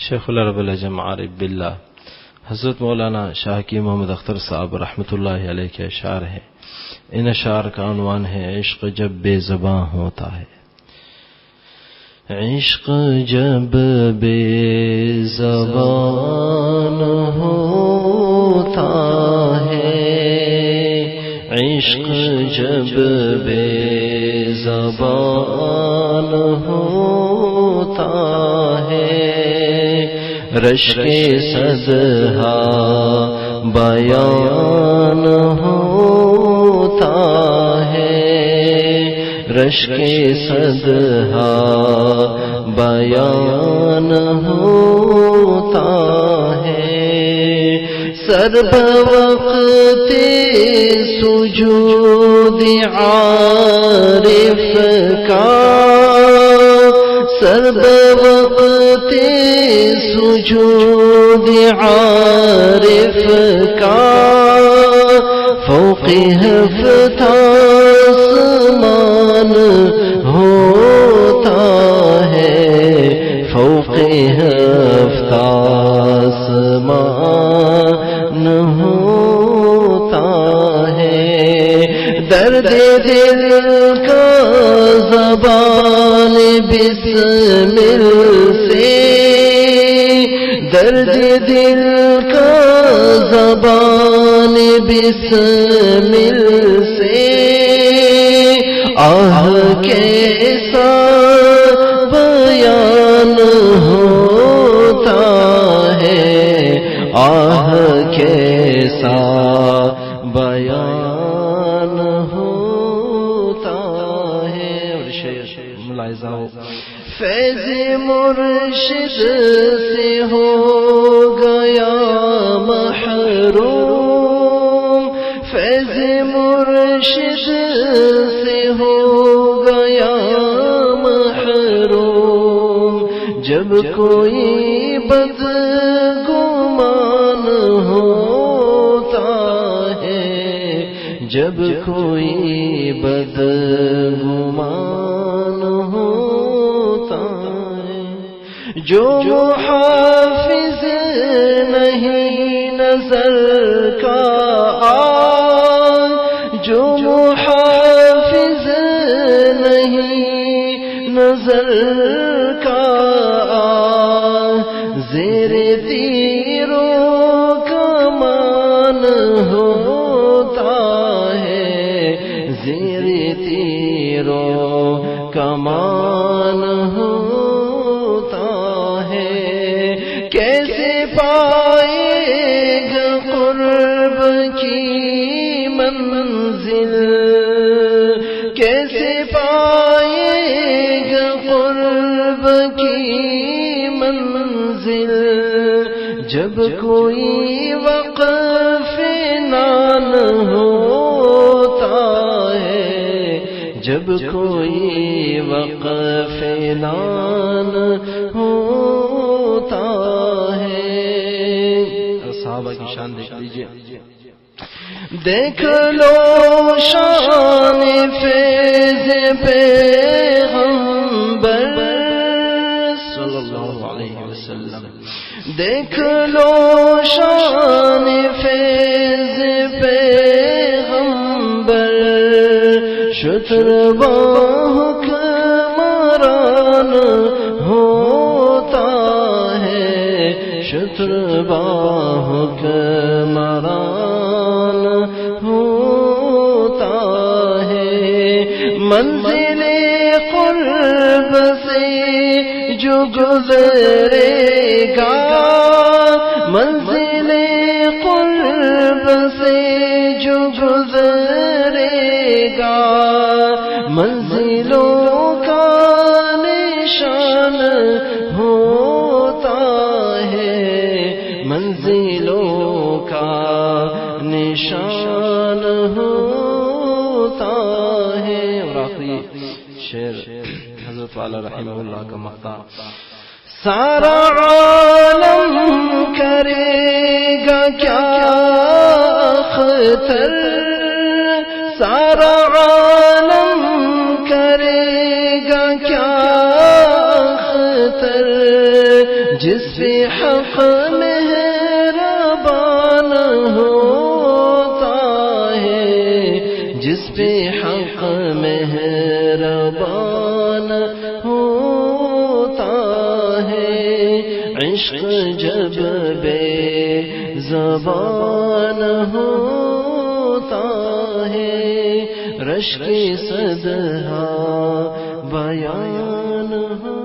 شیخ العرب العجم عارف باللہ حضرت مولانا شاہ کی محمد اختر صاحب رحمۃ اللہ علیہ کے اشعار ہیں. ان اشعار کا عنوان ہے عشق جب بے زباں ہوتا ہے. عشق جب بے زبان ہوتا ہے، عشق جب بے زبان ہوتا ہے، رشک صدہا بیان ہوتا ہے، رشک صدہا بیان ہوتا ہے. سر بوقت سجود عارف کا، سر بوقت سجود عارف کا، فوق ہفت آسمان ہوتا ہے، فوق ہفت آسمان ہوتا ہے. درد دل کا زبان بسمل سے، درد دل کا زبان بسمل سے، آہ کیسا بیان ہوتا ہے، آہ کیسا بیان ہوتا ہے. اور ملاحظہ ہو، فیض مرشد سے ہو گیا محروم، فیض مرشد سے ہو گیا محروم. جب کوئی بدگمان ہوتا ہے، جب کوئی بدگمان ہوتا ہے، جو حافظ نہیں نظر کا آج، جو حافظ نہیں نظر کا آج، زیر تیروں کمان ہوتا ہے، زیر تیروں کمان ہوتا ہے. کیسے پائے گا قرب کی منزل، کیسے پائے گا قرب کی منزل، جب کوئی وقف نان ہوتا ہے، جب کوئی وقف نان ہوتا ہے. صحابہ کی شان دیکھ لیجیے. دیکھ لو شان فیض پیغمبر صلی اللہ علیہ وسلم، دیکھ لو شان فیض پیغمبر، شتر حکمران ہوتا ہے، شتر حکمران ہوتا ہے. منزل قرب سے جو گزرے گا، منزل قرب سے جو گزرے گا، منزلوں کا نشان ہوتا ہے، منزلوں کا نشان ہوتا ہے. اور آخری شعر حضرت والا رحمہ اللہ کا مقطع. سارا عالم کرے گا کیا اختر، سارا عالم کرے گا کیا اختر، جس پہ حق مہربان ہوتا ہے، جس پہ حق مہربان ہوتا ہے، عشق جب بے زبان ہوتا ہے، رشک صدہا بیان ہو